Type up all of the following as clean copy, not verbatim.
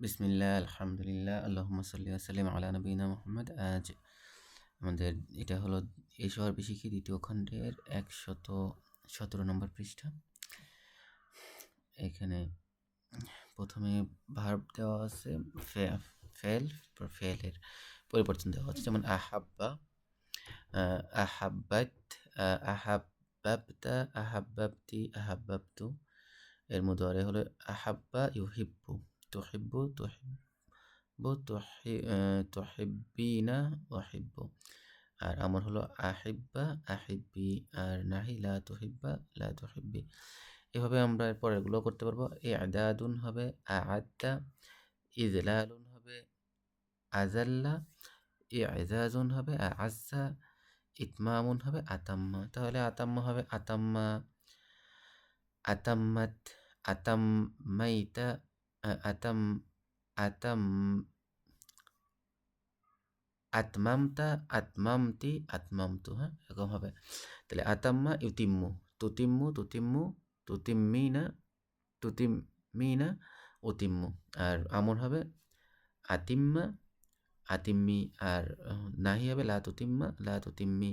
বিসমিল্লাহ, আলহামদুলিল্লাহ, আল্লাহুম্মা সাল্লি ওয়া সাল্লিম আলা নবিয়িনা মুহাম্মদ। আজ আমাদের এটা হলো এই শহর শিখি দ্বিতীয় খণ্ডের 117 নম্বর পৃষ্ঠা। এখানে প্রথমে ভার্ব দেওয়া আছে, ফেল ফেলের পরিবর্তন দেওয়া আছে, যেমন আহাব্বা, আহাব্বাত, আহাব্বাবতা, আহাব্বাবতি, আহাব্বাবতু। এর মুদারে হলো আহাব্বা ইউহিব্বু, তুহিব্বু তুহিব্বিনা ওয়াহিব্বু। আর আমার হলো আহিব্বা আহিব্বি, আর নাহি লা তুহিব্বা লা তুহিব্বি। এভাবে আমরা পরেরগুলো করতে পারবো। ইআদাদুন হবে আ'আদ্দা, ইযলালুন হবে আযাল্লা, ই'জাজুন হবে আ'আজ্জা, ইতমামুন হবে আতাম্মা। তাহলে আতাম্মা হবে আতাম্মা, আতাম্মাত, আতাম্মাইতা, আতাম আতাম আতমামতা, আতমামতি, আতমামতু। হ্যাঁ, এরকম হবে। তাহলে আতাম্মা ইউতিম্মু, তুতিম্মু, তুতিম্মিনা, তুতিম্মিনা, উতিম্মু। আর আমর হবে আতিম্মা, আতিম্মি। আর নাহি হবে লা তুতিম্মা, লা তুতিম্মি।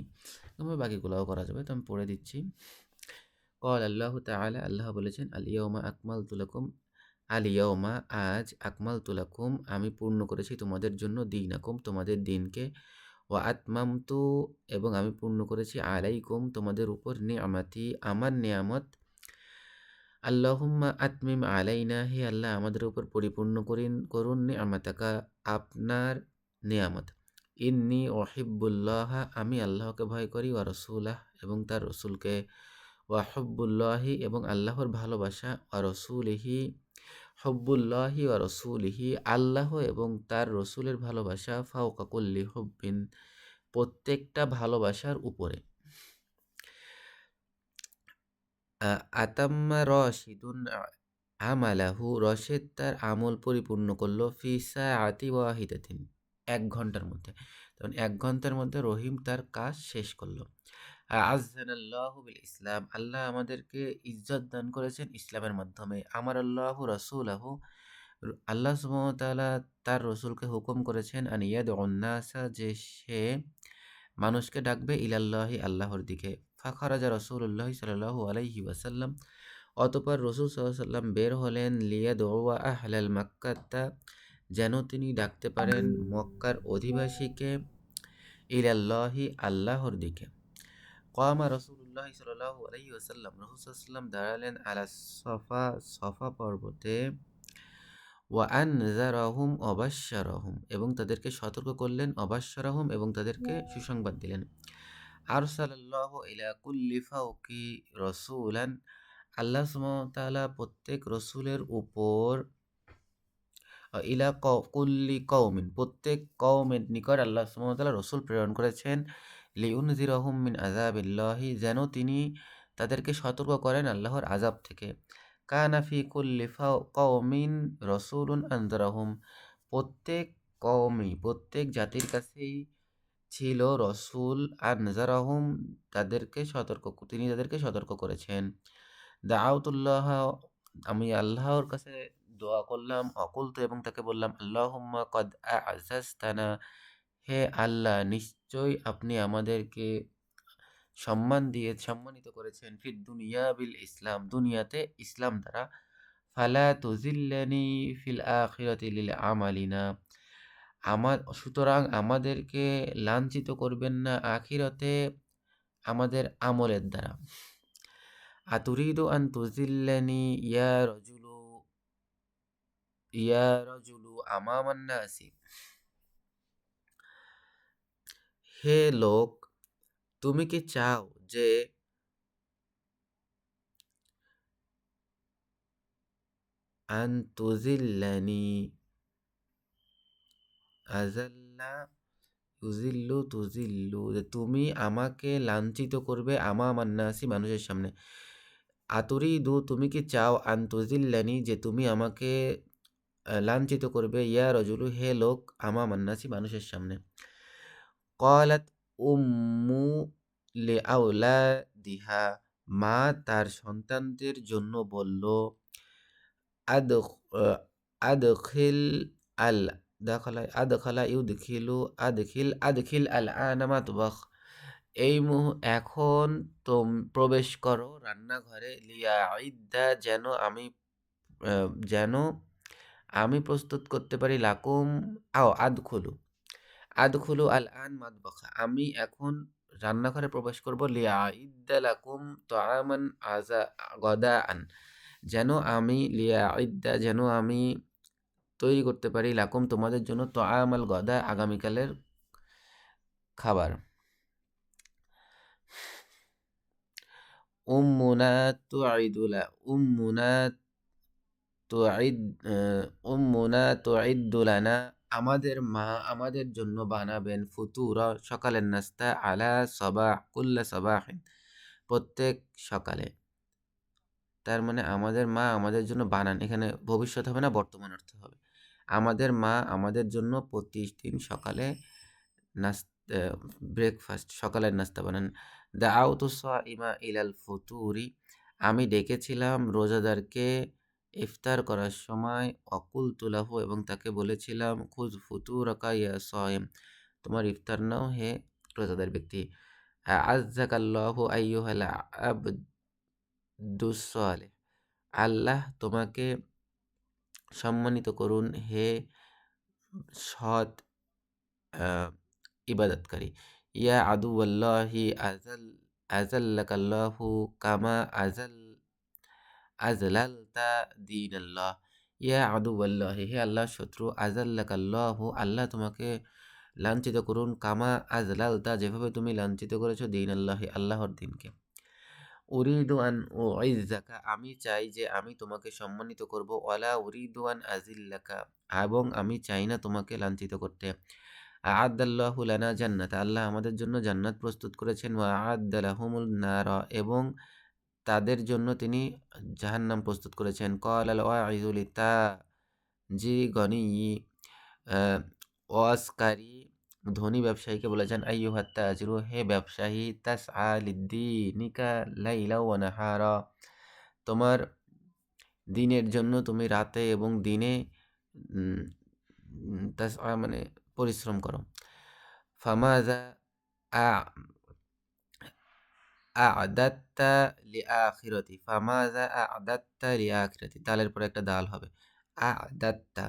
এভাবে বাকিগুলোও করা যাবে। তো আমি পড়ে দিচ্ছি। ক্বাল আল্লাহু তাআলা, আল্লাহ বলেছেন, আল ইয়াউমা আকমালতু লাকুম, আল ইয়াউমা আজ, আকমালতু লাকুম আমি পূর্ণ করেছি তোমাদের জন্য, দীনাকুম তোমাদের দিনকে, ওয়া আতমামতু এবং আমি পূর্ণ করেছি, আলাইকুম তোমাদের উপর, নিআমাতি আমার নিয়ামত। আল্লাহুম্মা আতমিম আলাইনা, হে আল্লাহ আমাদের উপর পরিপূর্ণ করুন, নিআমাতাকা আপনার নিয়ামত। ইন্নী উহিব্বুল্লাহ আমি আল্লাহকে ভয় করি, ওয়া রাসূলাহ এবং তার রসুলকে, ওয়া হুব্বুল্লাহি এবং আল্লাহর ভালোবাসা, ওয়া রাসূলিহি হুব্বুল্লাহি ওয়া রাসূলিহি আল্লাহ এবং তার রসুলের ভালোবাসা, ফাওকা কুল্লি হুব্বিন প্রত্যেকটা ভালোবাসার উপরে। আতাম্মা রশিদুন আমালাহু, রশেদ তার আমল পরিপূর্ণ করলো, ফি সাআতি ওয়াহিদাতিন 1 ঘন্টার মধ্যে। তখন 1 ঘন্টার মধ্যে রহিম তার কাজ শেষ করলো। আযযানাল্লাহু বিল ইসলাম আল্লাহ আমাদেরকে ইজ্জত দান করেছেন ইসলামের মাধ্যমে। আমার আল্লাহু রাসূলাহু আল্লাহ সুবহানাহু ওয়া তাআলা তার রসুলকে হুকুম করেছেন, আন ইয়াদউন নাসা যে সে মানুষকে ডাকবে, ইলাল্লাহি আল্লাহর দিকে। ফাখারাজা রাসূলুল্লাহি সাল্লাল্লাহু আলাইহি ওয়াসাল্লাম অতঃপর রসুল সাল্লাল্লাহু আলাইহি ওয়াসাল্লাম বের হলেন, লিয়াদউয়া আহলাল মাক্কাতা যেন তিনি ডাকতে পারেন মক্কার অধিবাসীকে, ইলাল্লাহি আল্লাহর দিকে। কামা রাসূলুল্লাহি সাল্লাল্লাহু আলাইহি ওয়াসাল্লাম রাসূল সাল্লাল্লাহু আলাইহি ওয়াসাল্লাম দাঁড়ালেন, আলা সফা সফা পর্বতে, ওয়া আনজারাহুম অবাশশারাহুম এবং তাদেরকে সতর্ক করলেন, অবাশশারাহুম এবং তাদেরকে সুসংবাদ দিলেন। আরসালাল্লাহু ইলা কুল্লি ফাওকি রাসূলান আল্লাহ সুবহানাহু ওয়া তাআলা প্রত্যেক রসুলের উপর, ইলা কুল্লি কওমিন প্রত্যেক কওমের নিকট আল্লাহ সুবহানাহু ওয়া তাআলা রসুল প্রেরণ করেছেন, লিউনজিরাহুম মিন আযাবিল্লাহি যেন তিনি তাদেরকে সতর্ক করেন আল্লাহর আযাব থেকে। কানা ফি কুল্লি কওমিন রাসূলুন আনজারাহুম প্রত্যেক কওমি প্রত্যেক জাতির কাছেই ছিল রসুল, আনজারাহুম তিনি তাদেরকে সতর্ক করেছেন। দাআউতুল্লাহ আমি আল্লাহর কাছে দোয়া করলাম, অকুলতু এবং তাকে বললাম, আল্লাহুম্মা কদ আ'যাজতানা হে আল্লাহ নিশ্চয়ই আপনি আমাদেরকে সম্মানিত করেছেন, ফিদ দুনিয়া বিল ইসলাম দুনিয়াতে ইসলাম দ্বারা, ফালা তুজিল্লানি ফিল আখিরাতি লিল আমালিনা সুতরাং আমাদেরকে লাঞ্ছিত করবেন না আখিরাতে আমাদের আমলের দ্বারা। আতুরিদু আন তুজিল্লানি ইয়া রাজুলু আমামান নাসি হে লোক তুমি কি চাও যে আন তুজিল্লানি আজাল্লা তুজিল্লু যে তুমি আমাকে লাঞ্ছিত করবে, আমামান নাসি মানুষের সামনে। আতুরিদু তুমি কি চাও, আন তুজিল্লানি যে তুমি আমাকে লাঞ্ছিত করবে, ইয়া রজুলু হে লোক, আমামান নাসি মানুষের সামনে। ক্বালাত উম্মু লিআওলাদিহা মা তার সন্তানদের জন্য বলল, আদ আদখিল আল আদখালা ইউদখিলু আদখিল আল আনা মাতবাখ। এখন প্রবেশ করো রান্নাঘরে। লিয়াইদ্দা যেন আমি প্রস্তুত করতে পারি লাকুম আদখুলু আল আন মাতবাখা। আমি এখন রান্নাঘরে প্রবেশ করব। লিয়াইদ্দা লাকুম তাআমান গদাআন। যেন আমি তৈরি করতে পারি লাকুম তোমাদের জন্য তাআমাল গদা আগামীকালের খাবার। উম্মুনা তুইদুলা উম্মুনা তুইদ উম্মুনা তুইদ্দু লানা। আমাদের মা আমাদের জন্য বানাবেন ফুতুরা সকালের নাস্তা আলা কুল্লা সাবাহিন প্রত্যেক সকালে। তার মানে আমাদের মা আমাদের জন্য বানান, এখানে ভবিষ্যৎ হবে না, বর্তমান অর্থ হবে। আমাদের মা আমাদের জন্য প্রতিদিন সকালে ব্রেকফাস্ট সকালের নাস্তা বানান। দাআউতু সাইমা ইলাল ফুতুরি। আমি ডেকেছিলাম রোজাদারকে ইফতার করার সময়। অকুলতু লাহু এবং তাকে বলেছিলাম খুয ফুতুরাকা ইয়া সাইম। তোমার ইফতার নাও হে রোজাদার ব্যক্তি। আ'আজ্জাকাল্লাহু আইয়ুহাল আবদুস সালেহ। আল্লাহ তোমাকে সম্মানিত করুন হে সৎ ইবাদতকারী। ইয়া আদুওয়াল্লাহি আযাল্লাকাল্লাহু কামা আযলালতা দীনাল্লাহ। ইয়া আদুওয়াল্লাহি হে আল্লাহর শত্রু, আযাল্লাকাল্লাহু আল্লাহ তোমাকে লাঞ্ছিত করুন, কামা আযলালতা যেভাবে তুমি লাঞ্ছিত করেছো, দীনাল্লাহি আল্লাহর দিনকে। উরিদু আন উইজ্জাকা আমি চাই যে আমি তোমাকে সম্মানিত করব। ওয়ালা উরিদু আন আজিল্লাকা এবং আমি চাই না তোমাকে লাঞ্ছিত করতে। আ'আদ্দাল্লাহু লানা জান্নাত আল্লাহ আমাদের জন্য জান্নাত প্রস্তুত করেছেন। ওয়া আ'আদ্দা লাহুমুন নারা এবং তাদের জন্য তিনি জাহান্নাম প্রস্তুত করেছেন। ক্বালাল ওয়াইযু লিতাজিগনিয়্যি ওয়াজকারী ধনী ব্যবসায়ীকে বলেছেন, আইয়ুহাত তাজিরু হে ব্যবসায়ী, তাসআ লিদ্দীনিকা লাইলা ওয়া নাহারা তোমার দিনের জন্য তুমি রাতে এবং দিনে তাসআ মানে পরিশ্রম করো। ফামাযা আ আ'দাত্তা লিআখিরাতি ফামাযা আ'দাত্তা লিআখিরাতি দালের পরে একটা দাল হবে। আ'দাত্তা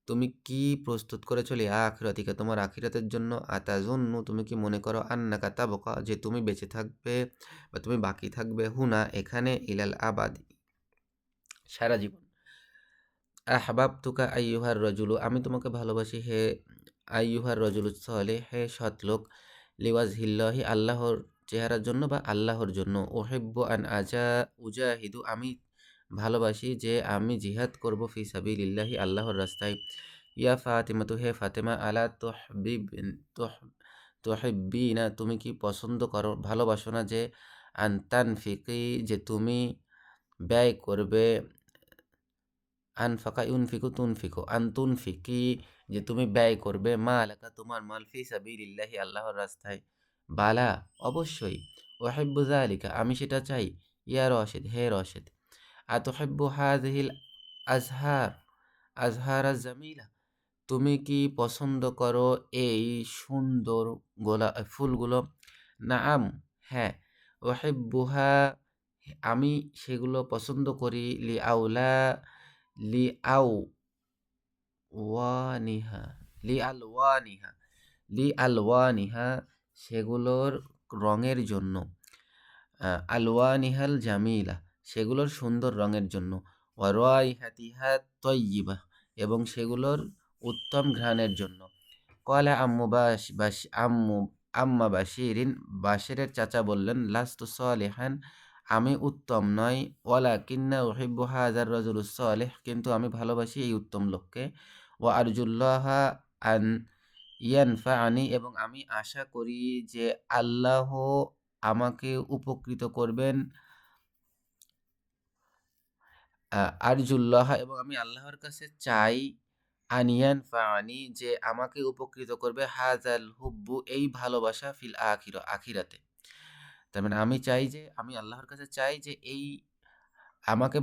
তুমি কি প্রস্তুত করেছো লিআখিরাতিকা তোমার আখিরাতের জন্য। আতাযুন্নু তুমি কি মনে করো আন্নাকা তাবকা যে তুমি বেঁচে থাকবে বা তুমি বাকি থাকবে হুনা এখানে ইলাল আবাদি সারা জীবন। আহবাবতুকা আইয়ুহার রাজুলু আমি তোমাকে ভালোবাসি হে আইয়ুহার রাজুলুস সালেহ হে সৎ লোক। লিওয়াজহিল্লাহি আল্লাহর চেহারার জন্য বা আল্লাহর জন্য। উহিব্বু আন উজাহিদু আমি ভালোবাসি যে আমি জিহাদ করব ফি সাবিলিল্লাহি আল্লাহর রাস্তায়। ইয়া ফাতিমাতু হে ফাতেমা আলা তুহিব্বিনা তুমি কি পছন্দ করো ভালোবাসো না যে আন তানফিকি যে তুমি ব্যয় করবে। আনফাকা ইউনফিকু তুনফিকু আন তুনফিকি যে তুমি ব্যয় করবে মা আলাকা তোমার মাল ফি সাবিলিল্লাহি আল্লাহর রাস্তায়। বালা অবশ্যই। ওয়াহিব্বু যালিকা আমি সেটা চাই। ইয়া রশিদ হে রশিদ। আতুহিব্বু হাযিহিল আজহার আজহারাজ জামিলা তুমি কি পছন্দ করো এই সুন্দর ফুলগুলো। নাআম হ্যাঁ। ওয়াহিব্বুহা আমি সেগুলো পছন্দ করি। লিআউ ওয়ানিহা লিআলওয়ানিহা লিআলওয়ানিহা সেগুলোর রঙের জন্য। আলওয়ানিহাল জামিলা সেগুলোর সুন্দর রঙের জন্য। ওয়া রাইহাতিহা তয়্যিবা এবং সেগুলোর উত্তম ঘ্রাণের জন্য। ক্বালা আম্মা বাশিরিন বাশিরের চাচা বললেন, লাস্তু সালিহান আমি উত্তম নয়। ওয়ালাকিন্না উহিব্বু হাযার রাজুলুস সালিহ কিন্তু আমি ভালোবাসি এই উত্তম লোককে। ওয়া আরজুল্লাহা আন ইয়ানফাআনি এবং আমি আশা করি যে আল্লাহ আমাকে উপকৃত করবেন। আরজুল্লাহ এবং আমি আল্লাহর কাছে চাই আনিয়ান ফাআনি যে আমাকে উপকৃত করবে। হাজাল হুব্বু এই ভালোবাসা ফিল আখিরাতে। তার মানে আমি চাই যে আমি আল্লাহর কাছে চাই যে এই আমাকে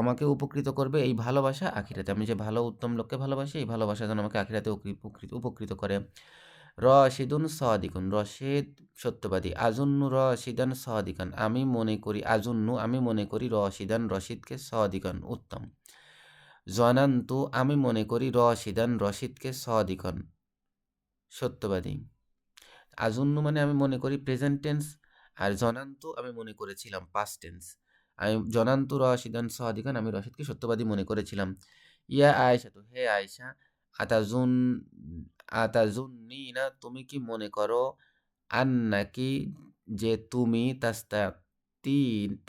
আমাকে উপকৃত করবে এই ভালোবাসা আখিরাতে। আমি যে ভালো উত্তম লোককে ভালোবাসি, এই ভালোবাসা যেন আমাকে আখিরাতে উপকৃত করে। রশিদুন সাদিকুন, রশিদ সত্যবাদী। আজুন্নু রশিদান সাদিকান, আমি মনে করি রশিদান রশিদকে সাদিকান উত্তম। জনান্তু, আমি মনে করি রশিদান রশিদকে সাদিকান সত্যবাদী। আজুন্নু মানে আমি মনে করি প্রেজেন্ট টেন্স, আর জনান্তু আমি মনে করেছিলাম পাস্ট টেন্স। আমি জনান্তু রশিদান সাদিকান, আমি রশিদকে সত্যবাদী মনে করেছিলাম। ইয়া আয়েশা, তো হে আয়েশা, আতাজুন আতাজুন্নিনা, তুমি কি মনে করো, আন্নাকি, যে তুমি,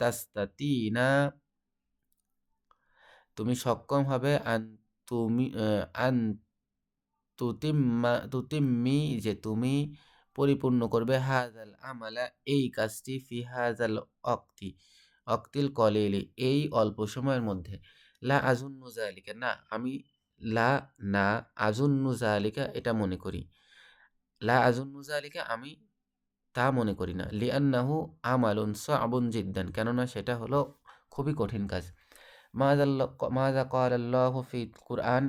তাস্তাতিনা, তুমি সক্ষম হবে, তুমি আন তুতিম্মি, যে তুমি পরিপূর্ণ করবে, হাজাল আমালা, এই কাজটি, ফি হাজাল অক্তি, অক্তিল কলিলি, এই অল্প সময়ের মধ্যে। লা আজুন্নু জালিকা, না আমি, লা না আজুন্নু জালিকা, এটা মনে করি। লা আজুন্নু জালিকা, আমি তা মনে করি না। লিআন্নাহু আমালুন সা'বুন জিদ্দান, কেননা সেটা হলো খুবই কঠিন কাজ। মাযা ক্বালাল্লাহু ফিল কুরআন,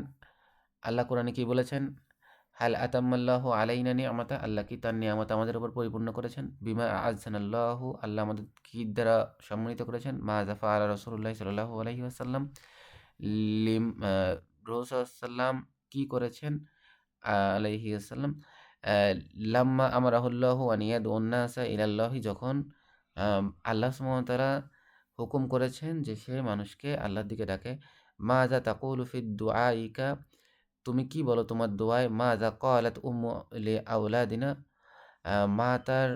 আল্লাহ কোরআনে কি বলেছেন? হাল আতাম্মাল্লাহু আলাইনা নি'মাতা, আল্লাহ কি তার নিয়ামত আমাদের উপর পরিপূর্ণ করেছেন? বিমা আ'আজ্জানাল্লাহু, আল্লাহ আমাদের কি দ্বারা সম্মানিত করেছেন? মাযা ফাআলা রাসূলুল্লাহি সাল্লাল্লাহু আলাইহি ওয়াসাল্লাম, লিম রাসূল সাল্লাল্লাহু আলাইহি ওয়াসাল্লাম কি করেছেন? আলাইহি ওয়াসাল্লাম, লাম্মা আমারাহুল্লাহু আন ইয়াদউন নাসা ইলাল্লাহি, যখন আল্লাহ সুবহানাহু ওয়া তাআলা হুকুম করেছেন যে সে মানুষকে আল্লাহর দিকে ডাকে। মাযা তাকুলু ফিদ দুআইকা, তুমি কি বলো তোমার দোয়ায়? মাযা ক্বালাত উম্মু লিআওলাদিনা, মা তার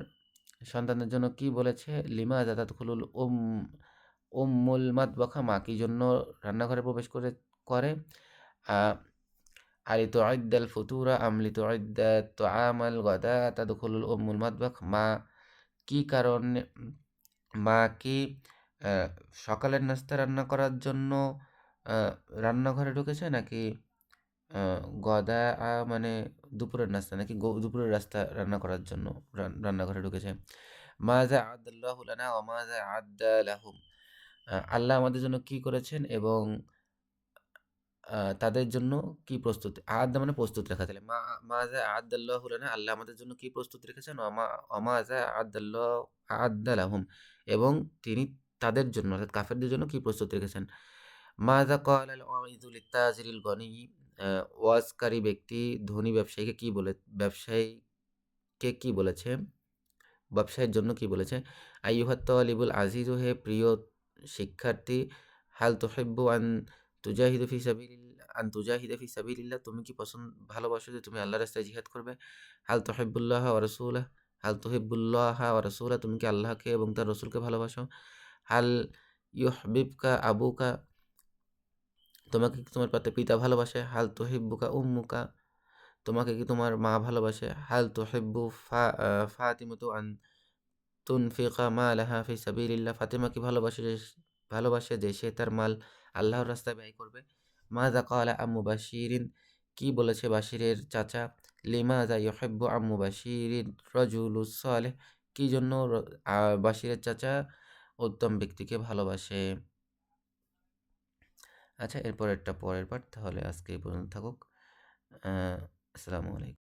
সন্তানদের জন্য কি বলেছে? লিমাযা তাদখুলুল উম্মুল মাতবাখা, মা কি জন্য রান্নাঘরে প্রবেশ করে? আ আলিতুইদ্দাল ফুতুরা আম লিতুইদ্দা তুআমাল গাদা তাদখুলুল উম্মুল মাতবাখ, মা কি কারণে, মা কি আ সকালের নাস্তা রান্না করার জন্য আ রান্নাঘরে ঢুকেছে, নাকি আ মানে দুপুরের নাস্তা, নাকি দুপুরের রাস্তা রান্না করার জন্য রান্নাঘরে ঢুকেছে? মাযা আ'আদাল্লাহু লানা ওয়া মাযা আ'আদ্দা লাহুম, আল্লাহ আমাদের জন্য কি করেছেন এবং তাদের জন্য কি প্রস্তুত, আ'আদ্দা মানে প্রস্তুত রাখা, তাহলে মাযা আ'আদাল্লাহু লানা, আল্লাহ আমাদের জন্য কি প্রস্তুত রেখেছেন, ওয়া মাযা আ'আদ্দা লাহুম, এবং তিনি তাদের জন্য অর্থাৎ কাফেরদের জন্য কি প্রস্তুত রেখেছেন। মাযা ক্বালাল ওয়াইযু লিত্তাজিরিল গনি, ওয়াজকারী ব্যক্তি ধনী ব্যবসায়ীকে কি বলেছে, ব্যবসায়ের জন্য কি বলেছে? আইয়ুহাত তালিবুল আজিজু, হে প্রিয় শিক্ষার্থী, হাল তুহিব্বু তুজাহিদা ফি সাবিলিল্লাহ, তুমি কি ভালোবাসো যে তুমি আল্লাহর রাস্তায় জিহাদ করবে? হাল তুহিব্বুল্লাহ ওয়া রাসূলাহ, তুমি কি আল্লাহকে এবং তার রাসূলকে ভালোবাসো? হাল ইউহবিবকা আবুকা, তোমাকে কি তোমার পিতা ভালোবাসে? হাল তুহিব্বুকা উম্মুকা, তোমাকে কি তোমার মা ভালোবাসে? হাল তুহিব্বু ফাতিমাতু আন তুনফিকা মালাহা ফি সাবিলিল্লাহ, ফাতিমা কি ভালোবাসে যে সে তার মাল আল্লাহর রাস্তায় ব্যয় করবে? মাযা ক্বালা আম্মু বাশিরিন, কি বলেছে বাশিরের চাচা? লিমাযা ইউহিব্বু আম্মু বাশিরির রাজুলুস সালেহ, কি জন্য বাশিরের চাচা উত্তম ব্যক্তিকে ভালোবাসে? আচ্ছা, এরপরেরটা পরের পার্ট, তাহলে আজকে এই পর্যন্ত থাকুক। আসসালামু আলাইকুম।